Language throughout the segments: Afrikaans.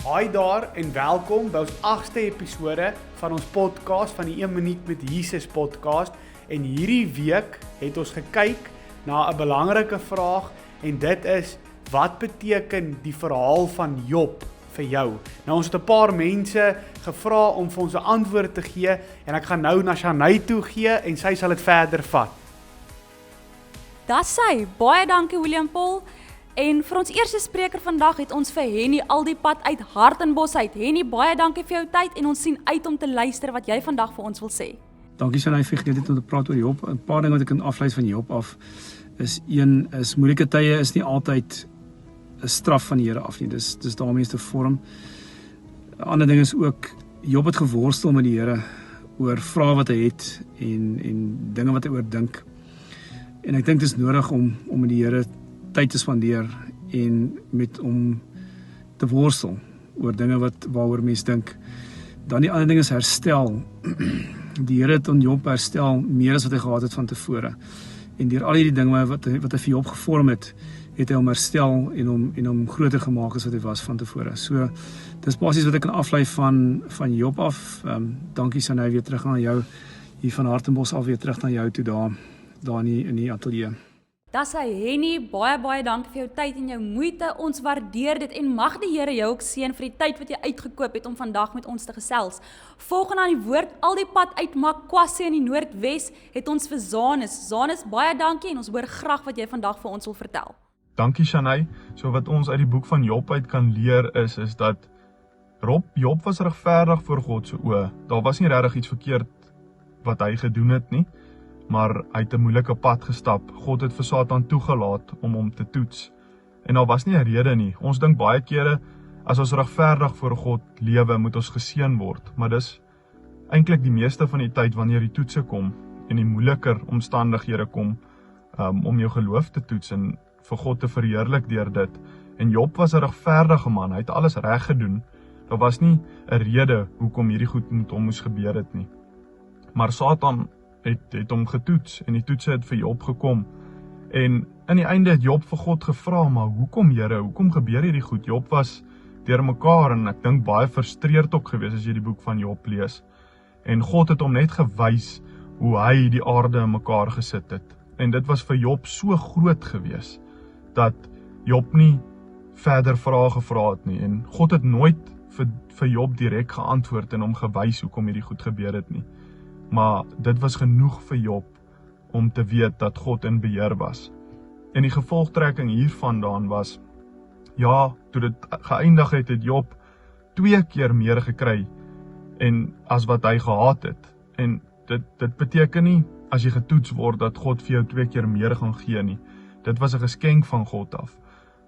Hi daar en welkom by ons 8ste episode van ons podcast van die 1 minuut met Jesus podcast. En hierdie week het ons gekyk na 'n belangrike vraag en dit is: wat beteken die verhaal van Job vir jou? Nou ons het 'n paar mense gevra om vir ons 'n antwoord te gee en ek gaan nou na Shanay toe gee en sy sal dit verder vat. Dis sy. Baie dankie William Paul. En vir ons eerste spreker vandag het ons vir Henny al die pad uit Hartenbos uit. Henny, baie dankie vir jou tyd en ons sien uit om te luister wat jy vandag vir ons wil sê. Dankie Shanay vir die geleentheid om te praat oor Job. 'n Paar dinge wat ek kan aflei van Job af is moeilike tye is nie altyd 'n straf van die Here af nie. Dis daarmee te vorm. 'n Ander ding is ook Job het geworstel met die Here oor vrae wat hy het en dinge wat hy oor dink. En ek dink dit is nodig om met die Here tyd te spandeer en met om te worstel oor dinge waaroor mens dink. Dan die ander ding is herstel. Die Here het aan Job herstel meer as wat hy gehad het van tevore. En deur al hierdie dinge wat hy vir Job gevorm het hy hom herstel en hom groter gemaak as wat hy was van tevore. So dis basies wat ek kan aflei van Job af. Dankie Shanay, weer terug aan jou hier van Hartenbos af, weer terug na jou toe daar in die ateljee. Dis hy Henny, baie dankie vir jou tyd en jou moeite. Ons waardeer dit en mag die Here jou ook seën vir die tyd wat jy uitgekoop het om vandag met ons te gesels. Volgende aan die woord, al die pad uit Makwasse in die Noordwes, het ons vir Zanus. Zanus, baie dankie en ons hoor graag wat jy vandag vir ons wil vertel. Dankie Shanay. So wat ons uit die boek van Job uit kan leer is dat Job was regverdig voor God se oë. Daar was nie regtig iets verkeerd wat hy gedoen het nie. Maar hy het 'n moeilike pad gestap. God het vir Satan toegelaat om hom te toets. En daar was nie 'n rede nie. Ons dink baie kere, as ons regverdig voor God lewe, moet ons geseën word. Maar dis eintlik die meeste van die tyd wanneer die toetse kom en die moeiliker omstandighede kom om jou geloof te toets en vir God te verheerlik deur dit. En Job was 'n regverdige man. Hy het alles reg gedoen. Daar was nie 'n rede hoekom hierdie goed met hom moes gebeur het nie. Maar Satan het hom getoets en die toetse het vir Job gekom. En in die einde het Job vir God gevra, maar hoekom Here, hoekom gebeur hierdie goed? Job was deur mekaar en ek dink baie frustreerd ook gewees as jy die boek van Job lees. En God het hom net gewys hoe hy die aarde in mekaar gesit het. En dit was vir Job so groot gewees dat Job nie verder vrae gevra het nie. En God het nooit vir Job direk geantwoord en hom gewys hoekom hierdie goed gebeur het nie. Maar dit was genoeg vir Job om te weet dat God in beheer was. En die gevolgtrekking hiervandaan was, ja, toe dit geëindig het Job 2 keer meer gekry en as wat hy gehad het. En dit beteken nie, as jy getoets word, dat God vir jou 2 keer meer gaan gee nie. Dit was 'n geskenk van God af.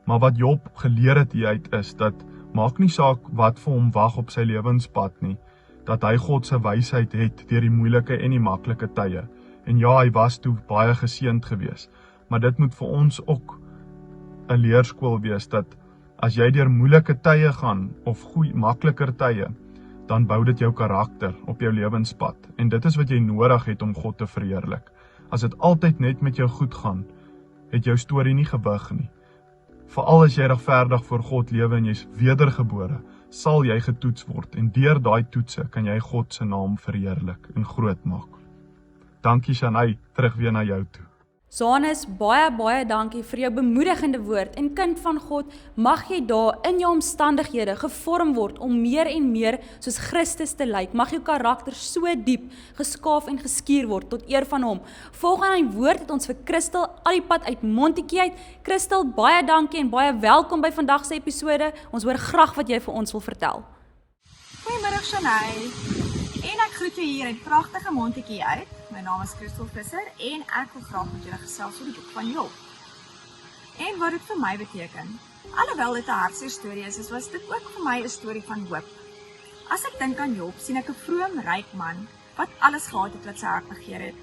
Maar wat Job geleer het hieruit is, dat maak nie saak wat vir hom wag op sy lewenspad nie, dat hy God se wysheid het deur die moeilike en die maklike tye. En ja, hy was toe baie geseënd gewees. Maar dit moet vir ons ook 'n leerskool wees, dat as jy deur moeilike tye gaan, of makliker tye, dan bou dit jou karakter op jou lewenspad. En dit is wat jy nodig het om God te verheerlik. As dit altyd net met jou goed gaan, het jou storie nie gewig nie. Veral as jy regverdig voor God lewe en jy's wedergebore, sal jy getoets word en deur daai toetse kan jy God se naam verheerlik en groot maak. Dankie Shanay, terug weer na jou toe. Zanus, baie dankie vir jou bemoedigende woord en kind van God, mag jy daar in jou omstandighede gevorm word om meer en meer soos Christus te lyk. Mag jou karakter so diep geskaaf en geskuur word tot eer van hom. Volgens aan die woord het ons vir Christel al die pad uit Montetjie uit. Christel, baie dankie en baie welkom by vandag se episode. Ons hoor graag wat jy vir ons wil vertel. Goeiemiddag Shanay. En ek groet jou hier uit pragtige Montetjie uit. My naam is Christel Visser en ek wil graag met julle gesels oor die boek van Job. En wat dit vir my beteken. Alhoewel dit 'n hartseer storie is, was dit ook vir my 'n storie van hoop. As ek dink aan Job, sien ek 'n vroom, ryk man wat alles gehad het wat sy hart begeer het,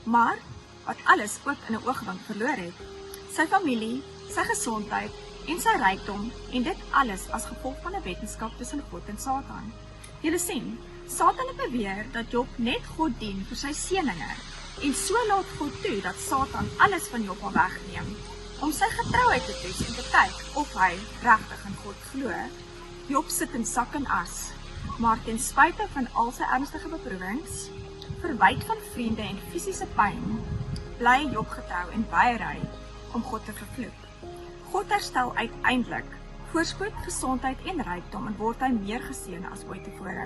maar wat alles ook in 'n oogwink verloor het. Sy familie, sy gesondheid en sy rykdom en dit alles as gevolg van 'n weddenskap tussen God en Satan. Julle sien, Satan het beweer dat Job net God dien vir sy seëninge en so laat God toe dat Satan alles van Job al wegneem om sy getrouheid te toets en te kyk of hy regtig in God glo Job sit in sak en as, maar ten spyte van al sy ernstige beproewings, verwyd van vriende en fisiese pyn, bly Job getrou en weier om God te vervloek. God herstel uiteindelik voorspoed, gesondheid en rykdom en word hy meer geseën as ooit tevore.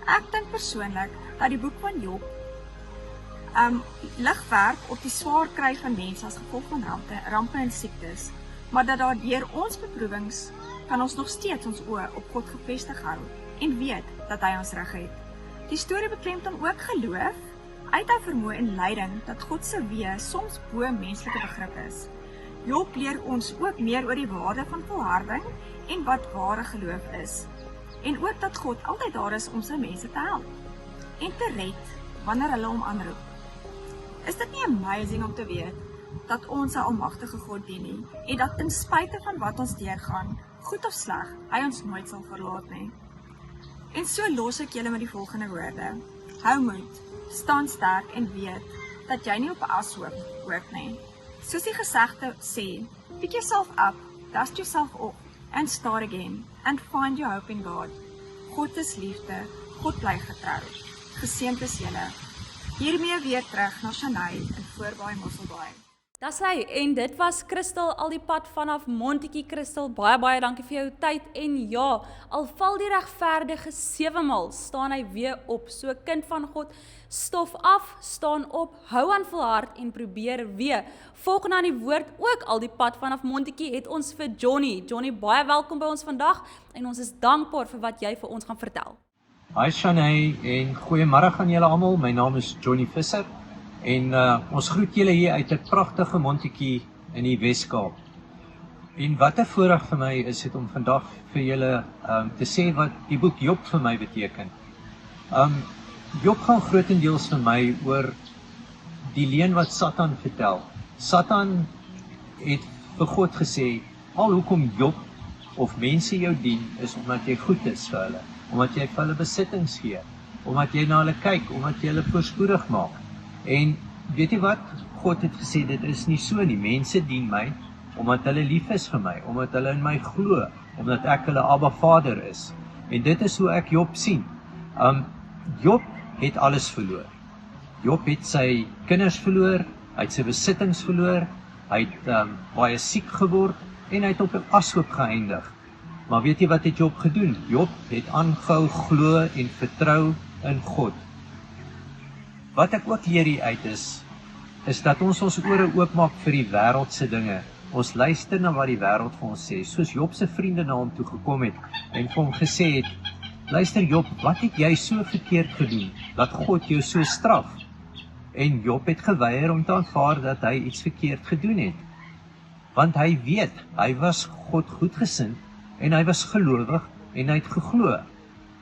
Ek dink persoonlik dat die boek van Job lig werp op die swaar kry van mense as gevolg van rampe en siektes, maar dat daardeur ons beproewings kan ons nog steeds ons oë op God gefestig hou en weet dat hy ons reg het. Die storie beklemtoon ook geloof, uithou vermoë en lyding dat God se weë soms bo menslike begrip is. Job leer ons ook meer oor die waarde van volharding en wat ware geloof is. En ook dat God altyd daar is om sy mense te help en te red wanneer hulle hom aanroep. Is dit nie amazing om te weet dat ons 'n almagtige God dien nie en dat ten spyte van wat ons deurgaan, goed of sleg, hy ons nooit sal verlaat nie. En so los ek julle met die volgende woorde. Hou moed, staan sterk en weet dat jy nie op 'n as hoop nie. Soos die gesegde sê, pick yourself up, dust yourself off, and start again, and find your hope in God. God is liefde, God bly getrou. Geseënd is julle. Hiermee weer terug na Chanay in Voorbaai Mosselbaai. Dis hy, en dit was Christel al die pad vanaf Montetjie. Christel, baie dankie vir jou tyd, en ja, al val die regverdige 7 maal, staan hy weer op, so kind van God, stof af, staan op, hou aan volhard en probeer weer. Volgende aan die woord, ook al die pad vanaf Montetjie, het ons vir Johnny. Johnny, baie welkom by ons vandag, en ons is dankbaar vir wat jy vir ons gaan vertel. Hi Chanay, en goeiemôre aan julle almal, my naam is Johnny Visser, en ons groet julle hier uit 'n pragtige Montetjie in die Weskaap. En wat 'n voorreg vir my is dit om vandag vir julle te sê wat die boek Job vir my beteken. Job gaan grootendeels vir my oor die leuen wat Satan vertel. Satan het vir God gesê, al hoekom Job of mense jou dien, is omdat jy goed is vir hulle, omdat jy vir hulle besittings gee, omdat jy na hulle kyk, omdat jy hulle voorspoedig maak. En weet jy wat? God het gesê, dit is nie so nie. Mense dien my, omdat hulle lief is vir my, omdat hulle in my glo, omdat ek hulle Abba Vader is. En dit is hoe ek Job sien. Job het alles verloor. Job het sy kinders verloor, hy het sy besittings verloor, hy het baie siek geword, en hy het op 'n ashoop geëindig. Maar weet jy wat het Job gedoen? Job het aangehou glo en vertrou in God. Wat ek ook leer hieruit is dat ons ore oopmaak vir die wêreldse dinge. Ons luister na wat die wêreld vir ons sê, soos Job se vriende na hom toe gekom het en vir hom gesê het, luister Job, wat het jy so verkeerd gedoen, dat God jou so straf? En Job het geweier om te aanvaar dat hy iets verkeerd gedoen het. Want hy weet, hy was God goedgesind en hy was gelowig en hy het geglo.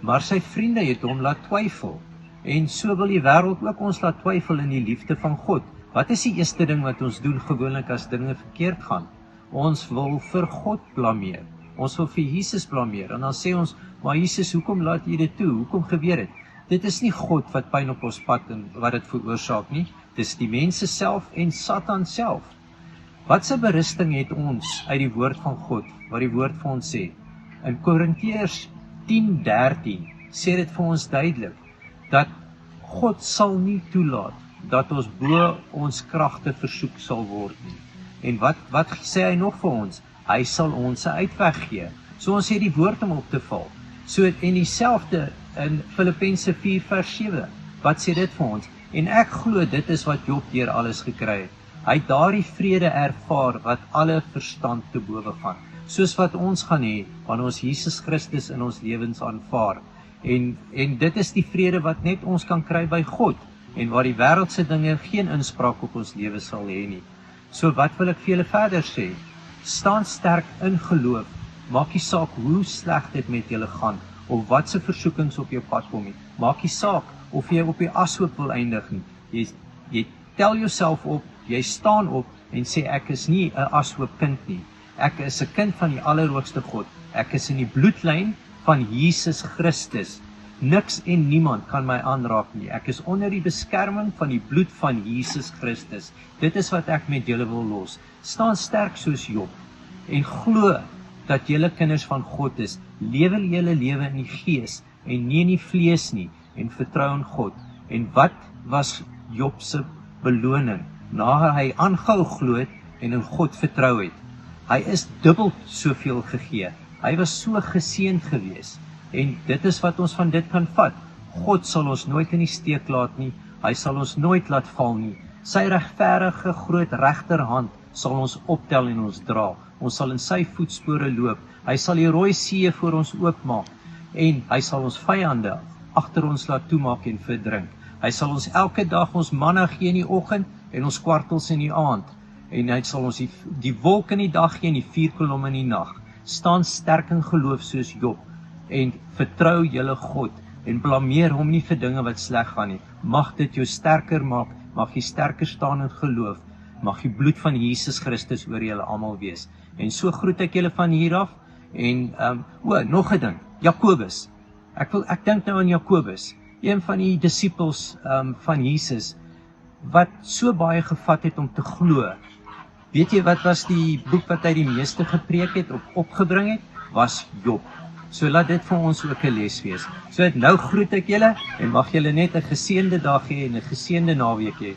Maar sy vriende het hom laat twyfel. En so wil die wêreld ook ons laat twyfel in die liefde van God. Wat is die eerste ding wat ons doen gewoonlik as dinge verkeerd gaan? Ons wil vir God blameer. Ons wil vir Jesus blameer. En dan sê ons, maar Jesus, hoekom laat jy dit toe? Hoekom gebeur dit? Dit is nie God wat pyn op ons pad en wat dit veroorsaak nie. Dis die mense self en Satan self. Wat se berusting het ons uit die woord van God, wat die woord vir ons sê? In Korintiërs 10:13 sê dit vir ons duidelik, dat God sal nie toelaat dat ons bo ons kragte versoek sal word nie. En wat sê hy nog vir ons? Hy sal ons 'n uitweg gee. So ons het die woord om op te val. So en dieselfde in Filippense 4:7. Wat sê dit vir ons? En ek glo dit is wat Job deur alles gekry het. Hy het daardie vrede ervaar wat alle verstand te bowe gaan. Soos wat ons gaan hê wanneer ons Jesus Christus in ons lewens aanvaar. En dit is die vrede wat net ons kan kry by God en waar die wêreldse dinge geen inspraak op ons lewe sal hê nie. So wat wil ek vir julle verder sê? Staan sterk in geloof. Maak nie saak hoe sleg dit met julle gaan of wat se versoekings op jou pad kom nie. Maak nie saak of jy op die ashoop wil eindig nie. Jy tel jouself op, jy staan op en sê ek is nie 'n ashoop kind nie. Ek is 'n kind van die Allerhoogste God. Ek is in die bloedlyn van Jesus Christus. Niks en niemand kan my aanraak nie. Ek is onder die beskerming van die bloed van Jesus Christus. Dit is wat ek met julle wil los. Staan sterk soos Job en glo dat julle kinders van God is, lewe julle lewe in die gees en nie in die vlees nie, en vertrou in God. En wat was Job se beloning na hy aangehou glo het en in God vertrou het? Hy is dubbel soveel gegee. Hy was so geseënd gewees. En dit is wat ons van dit kan vat. God sal ons nooit in die steek laat nie. Hy sal ons nooit laat val nie. Sy regverdige groot regterhand sal ons optel en ons dra. Ons sal in sy voetspore loop. Hy sal die Rooi See voor ons oopmaak en hy sal ons vyande agter ons laat toemaak en verdrink. Hy sal ons elke dag ons manna gee in die oggend en ons kwartels in die aand. En hy sal ons die wolk in die dag gee en die vuurkolom in die nag. Staan sterk in geloof soos Job en vertrou julle God en blameer hom nie vir dinge wat sleg gaan nie. Mag dit jou sterker maak, mag jy sterker staan in geloof, mag die bloed van Jesus Christus oor julle almal wees. En so groet ek julle van hier af. En nog 'n ding, Jakobus. Ek dink nou aan Jakobus, een van die disippels van Jesus wat so baie gevat het om te glo. Weet jy wat was die boek wat hy die meeste gepreek het of opgebring het? Was Job. So laat dit vir ons ook 'n les wees. So nou groet ek julle en mag julle net 'n geseënde dag hê en 'n geseënde naweek hê.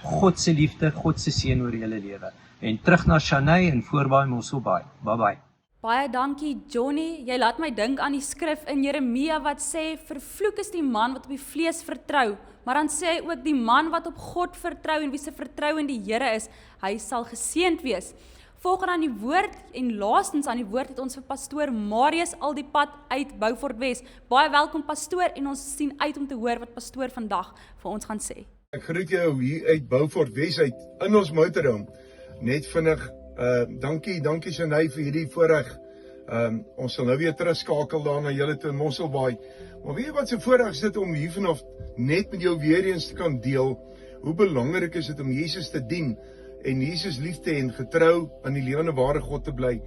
God se liefde, God se seën oor julle lewe. En terug na Shanay en voorbaai Mosselbaai. Bye bye. Baie dankie Johnny, jy laat my dink aan die skrif in Jeremia wat sê, vervloek is die man wat op die vlees vertrou, maar dan sê hy ook die man wat op God vertrou en wie se vertrou in die Here is, hy sal geseënd wees. Volgende aan die woord en laastens aan die woord het ons vir pastoor Marius al die pad uit Beaufort Wes. Baie welkom pastoor en ons sien uit om te hoor wat pastoor vandag vir ons gaan sê. Ek groet jou hier uit Beaufort Wes uit in ons motorhome. Net vinnig dankie Shanay vir hierdie voorreg. Ons sal nou weer terugskakel daar na julle toe in Mosselbaai. Maar weet jy wat se voorreg is dit om hier vanaf net met jou weer eens te kan deel hoe belangrik is dit om Jesus te dien en Jesus lief te hê en getrou aan die lewende ware God te bly.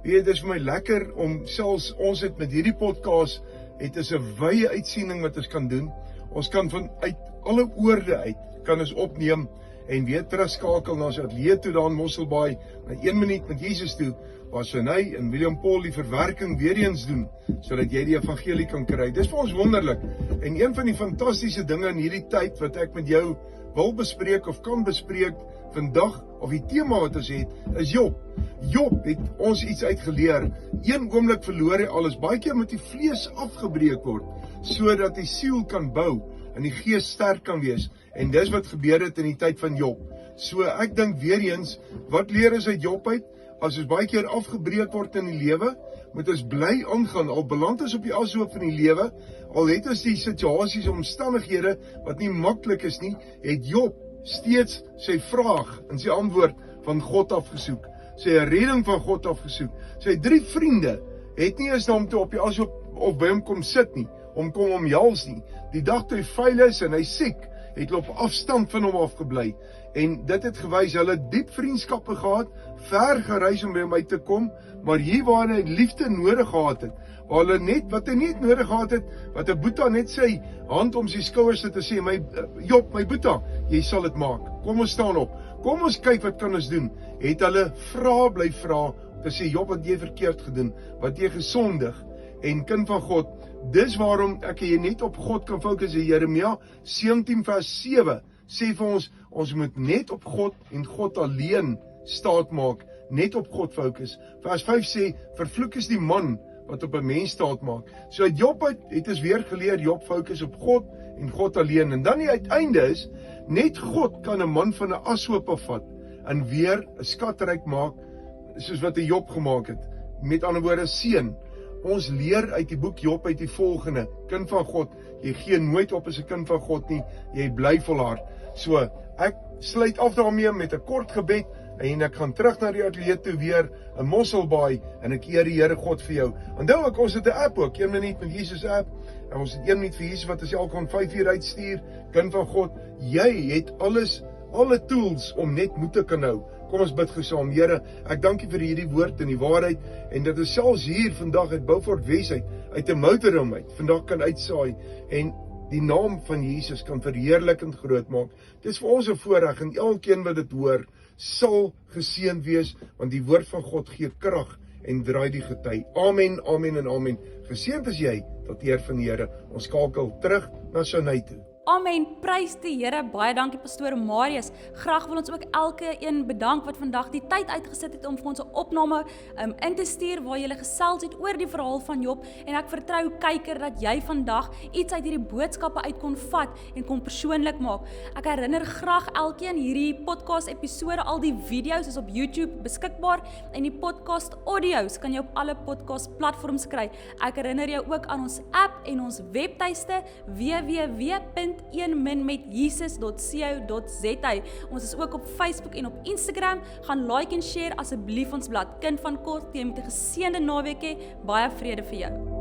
Weet jy, dit is vir my lekker om selfs ons het met hierdie podcast het is 'n wye uitsending wat ons kan doen. Ons kan vanuit alle oorde uit kan ons opneem en weer terugskakel na ons ateljee toe daar in Mosselbaai na 1 minuut met Jesus toe, waar Shanay en William Paul die verwerking weer eens doen, sodat jy die evangelie kan kry. Dis vir ons wonderlik. En een van die fantastiese dinge in hierdie tyd wat ek met jou wil bespreek of kan bespreek vandag, of die tema wat ons het, is Job. Job het ons iets uitgeleer. Een oomblik verloor hy alles. Baie keer moet die vlees afgebreek word, sodat die siel kan bou en die gees sterk kan wees. En dis wat gebeur het in die tyd van Job. So ek dink weer eens, wat leer ons uit Job uit? As ons baie keer afgebreek word in die lewe, moet ons bly aangaan, al beland ons op die ashoop van die lewe, al het ons die situasies en omstandighede wat nie maklik is nie, het Job steeds sy vraag en sy antwoord van God afgesoek, sy redding van God afgesoek. Sy 3 vriende het nie eens na hom toe op die ashoop of by hom kom sit nie, hom kom omhels nie. Die dag toe hy vuil is en hy siek, het hulle op afstand van hom afgebly. En dit het gewys, hulle diep vriendskappe gehad, ver gereis om by hom uit te kom, maar hier waar hy liefde nodig gehad het, waar hulle net, wat hy net nodig gehad het, wat 'n boeta net sy hand om sy skouers te sê, Job, my boeta, jy sal dit maak, kom ons staan op, kom ons kyk wat kan ons doen, het hulle bly vra, te sê, Job, wat jy verkeerd gedoen, wat jy gesondig, en kind van God, dis waarom ek jy net op God kan fokus. Jeremia 17 vers 7 sê vir ons moet net op God en God alleen staat maak, net op God fokus. Vers 5 sê, vervloek is die man wat op 'n mens staat maak. So uit Job het ons weer geleer, Job fokus op God en God alleen. En dan die uiteinde is, net God kan 'n man van 'n ashoop afvat en weer 'n skatryk maak, soos wat hy Job gemaak het. Met ander woorde, seën. Ons leer uit die boek Job uit die volgende, kind van God, jy gee nooit op as 'n kind van God nie, jy bly volhard. So, ek sluit af daarmee met 'n kort gebed, en ek gaan terug na die ateljee toe weer, in Mosselbaai, en ek eer die Here God vir jou. Onthou ek, ons het 'n app ook, 1 minuut met Jesus app, en ons het 1 minuut vir Jesus, wat ons elke aand 5 uur uitstuur, kind van God, jy het alle tools om net moed te kan hou. Kom ons bid gesaam. Here, ek dank U vir hierdie woord en die waarheid, en dat ons selfs hier vandag uit Beaufort Wes uit 'n motorhome uit, vandag kan uitsaai, en die naam van Jesus kan verheerlik en groot maak. Dit is vir ons 'n voorreg, en elkeen wat dit hoor, sal geseën wees, want die woord van God gee krag, en draai die gety. Amen, amen en amen. Geseënd is jy tot eer van die Here. Ons skakel terug na Shanay toe. Amen, prys die Here, baie dankie pastoor Marius. Graag wil ons ook elke een bedank wat vandag die tyd uitgesit het om vir ons 'n opname in te stuur waar jy gesels het oor die verhaal van Job en ek vertrou kyker dat jy vandag iets uit hierdie boodskappe uit kon vat en kon persoonlik maak. Ek herinner graag elkeen hierdie podcast episode, al die video's is op YouTube beskikbaar en die podcast audio's kan jy op alle podcast platforms kry. Ek herinner jou ook aan ons app en ons webtuiste www.1minmetjesus.co.za. Ons is ook op Facebook en op Instagram. Gaan like en share asseblief ons blad. Kind van God, jy moet 'n geseënde naweek hê. Baie vrede vir jou.